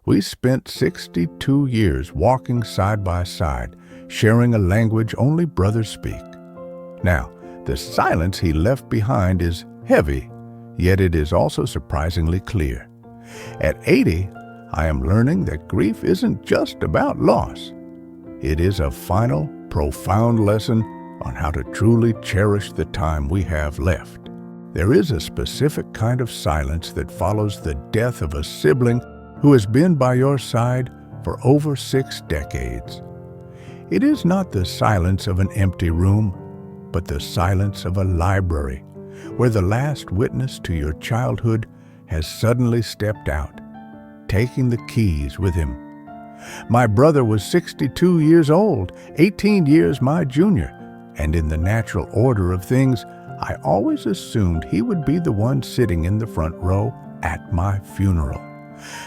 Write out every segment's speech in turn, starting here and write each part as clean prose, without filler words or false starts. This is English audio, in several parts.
We spent 62 years walking side by side, sharing a language only brothers speak. Now, the silence he left behind is heavy, yet it is also surprisingly clear. At 80, I am learning that grief isn't just about loss. It is a final, profound lesson on how to truly cherish the time we have left. There is a specific kind of silence that follows the death of a sibling who has been by your side for over 6 decades. It is not the silence of an empty room, but the silence of a library where the last witness to your childhood has suddenly stepped out, taking the keys with him. My brother was 62 years old, 18 years my junior, and in the natural order of things, I always assumed he would be the one sitting in the front row at my funeral,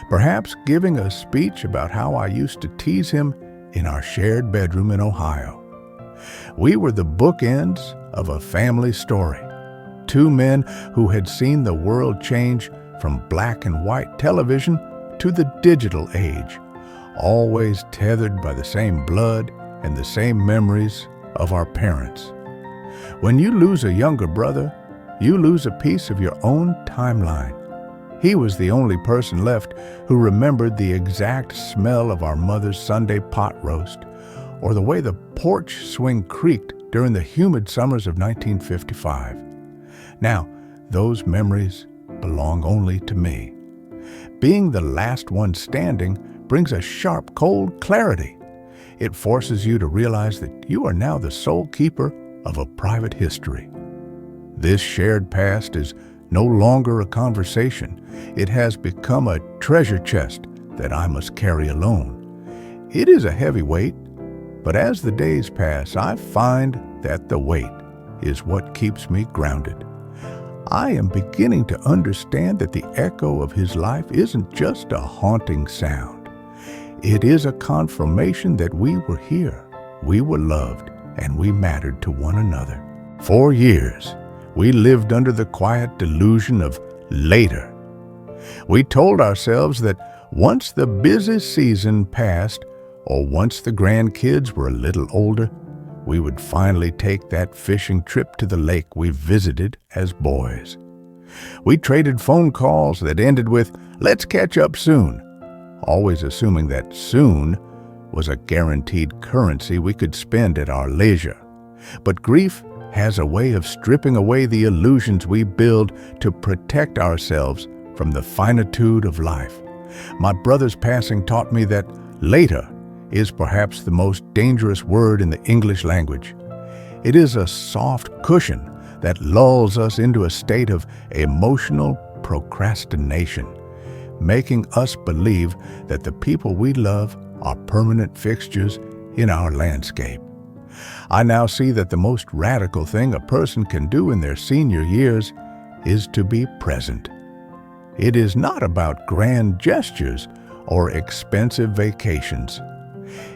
perhaps giving a speech about how I used to tease him in our shared bedroom in Ohio. We were the bookends of a family story. 2 men who had seen the world change from black and white television to the digital age, always tethered by the same blood and the same memories of our parents. When you lose a younger brother, you lose a piece of your own timeline. He was the only person left who remembered the exact smell of our mother's Sunday pot roast, or the way the porch swing creaked during the humid summers of 1955. Now, those memories belong only to me. Being the last one standing brings a sharp, cold clarity. It forces you to realize that you are now the sole keeper of a private history. This shared past is no longer a conversation. It has become a treasure chest that I must carry alone. It is a heavy weight, but as the days pass, I find that the weight is what keeps me grounded. I am beginning to understand that the echo of his life isn't just a haunting sound. It is a confirmation that we were here, we were loved, and we mattered to one another. For years, we lived under the quiet delusion of later. We told ourselves that once the busy season passed, or once the grandkids were a little older, we would finally take that fishing trip to the lake we visited as boys. We traded phone calls that ended with, "Let's catch up soon," always assuming that soon was a guaranteed currency we could spend at our leisure. But grief has a way of stripping away the illusions we build to protect ourselves from the finitude of life. My brother's passing taught me that later is perhaps the most dangerous word in the English language. It is a soft cushion that lulls us into a state of emotional procrastination, making us believe that the people we love are permanent fixtures in our landscape. I now see that the most radical thing a person can do in their senior years is to be present. It is not about grand gestures or expensive vacations.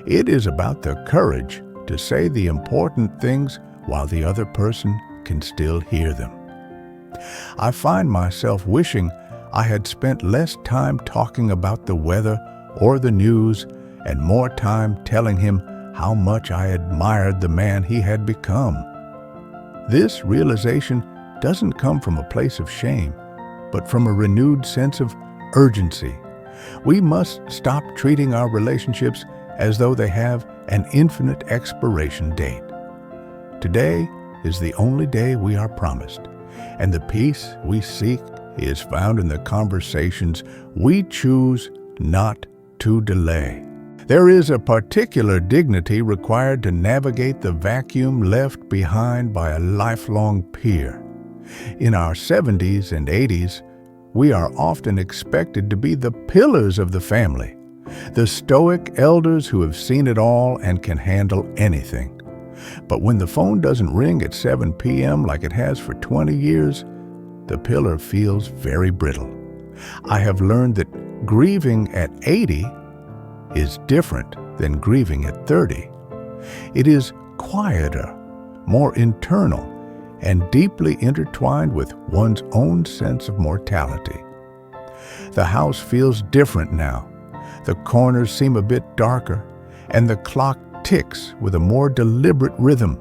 It is about the courage to say the important things while the other person can still hear them. I find myself wishing I had spent less time talking about the weather or the news and more time telling him how much I admired the man he had become. This realization doesn't come from a place of shame, but from a renewed sense of urgency. We must stop treating our relationships as though they have an infinite expiration date. Today is the only day we are promised, and the peace we seek is found in the conversations we choose not to delay. There is a particular dignity required to navigate the vacuum left behind by a lifelong peer. In our 70s and 80s, we are often expected to be the pillars of the family, the stoic elders who have seen it all and can handle anything. But when the phone doesn't ring at 7 p.m. like it has for 20 years, the pillar feels very brittle. I have learned that grieving at 80 is different than grieving at 30. It is quieter, more internal, and deeply intertwined with one's own sense of mortality. The house feels different now. The corners seem a bit darker, and the clock ticks with a more deliberate rhythm.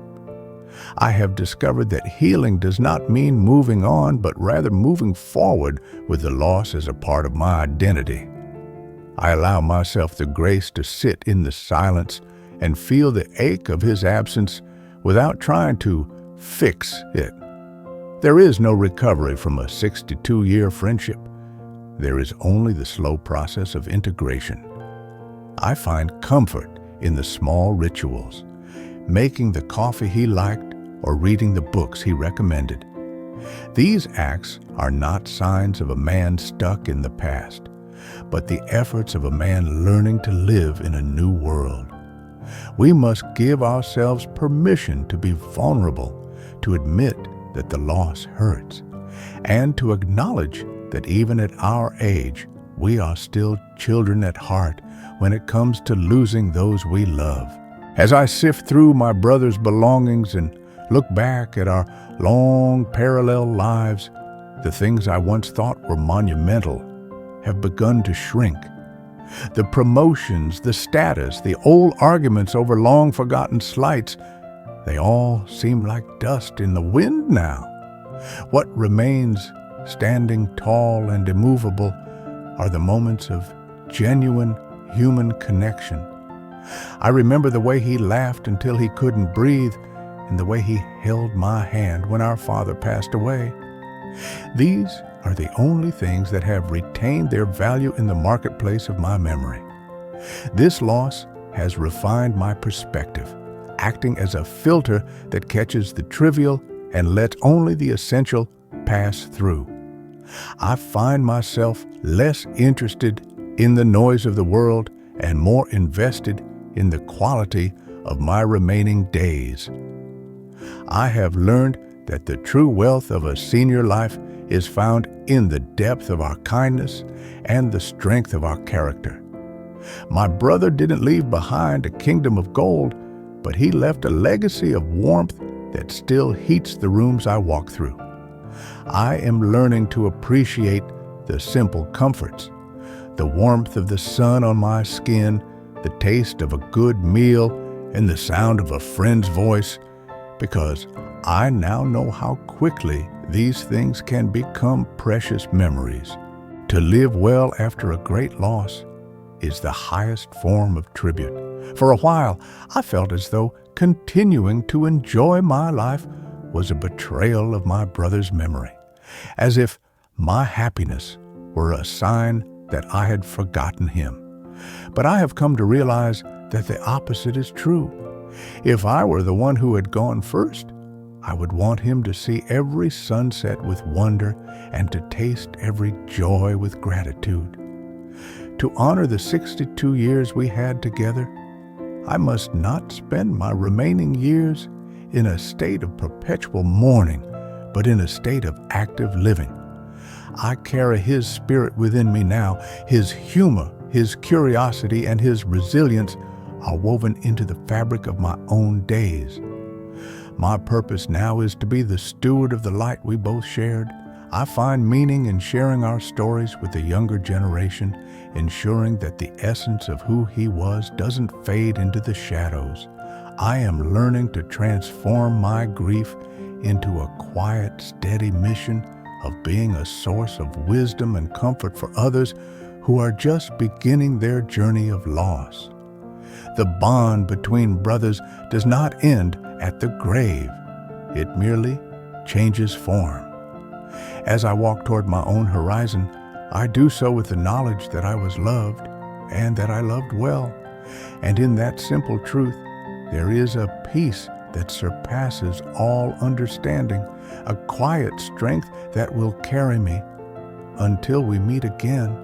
I have discovered that healing does not mean moving on, but rather moving forward with the loss as a part of my identity. I allow myself the grace to sit in the silence and feel the ache of his absence without trying to fix it. There is no recovery from a 62-year friendship. There is only the slow process of integration. I find comfort in the small rituals, making the coffee he liked or reading the books he recommended. These acts are not signs of a man stuck in the past, but the efforts of a man learning to live in a new world. We must give ourselves permission to be vulnerable, to admit that the loss hurts, and to acknowledge that even at our age, we are still children at heart when it comes to losing those we love. As I sift through my brother's belongings and look back at our long parallel lives, the things I once thought were monumental have begun to shrink. The promotions, the status, the old arguments over long-forgotten slights, they all seem like dust in the wind now. What remains standing tall and immovable are the moments of genuine human connection. I remember the way he laughed until he couldn't breathe, and the way he held my hand when our father passed away. These are the only things that have retained their value in the marketplace of my memory. This loss has refined my perspective, acting as a filter that catches the trivial and lets only the essential pass through. I find myself less interested in the noise of the world and more invested in the quality of my remaining days. I have learned that the true wealth of a senior life is found in the depth of our kindness and the strength of our character. My brother didn't leave behind a kingdom of gold, but he left a legacy of warmth that still heats the rooms I walk through. I am learning to appreciate the simple comforts, the warmth of the sun on my skin, the taste of a good meal, and the sound of a friend's voice, because I now know how quickly these things can become precious memories. To live well after a great loss is the highest form of tribute. For a while, I felt as though continuing to enjoy my life was a betrayal of my brother's memory, as if my happiness were a sign that I had forgotten him. But I have come to realize that the opposite is true. If I were the one who had gone first, I would want him to see every sunset with wonder and to taste every joy with gratitude. To honor the 62 years we had together, I must not spend my remaining years in a state of perpetual mourning, but in a state of active living. I carry his spirit within me now. His humor, his curiosity, and his resilience are woven into the fabric of my own days. My purpose now is to be the steward of the light we both shared. I find meaning in sharing our stories with the younger generation, ensuring that the essence of who he was doesn't fade into the shadows. I am learning to transform my grief into a quiet, steady mission of being a source of wisdom and comfort for others who are just beginning their journey of loss. The bond between brothers does not end at the grave. It merely changes form. As I walk toward my own horizon, I do so with the knowledge that I was loved and that I loved well. And in that simple truth, there is a peace that surpasses all understanding, a quiet strength that will carry me until we meet again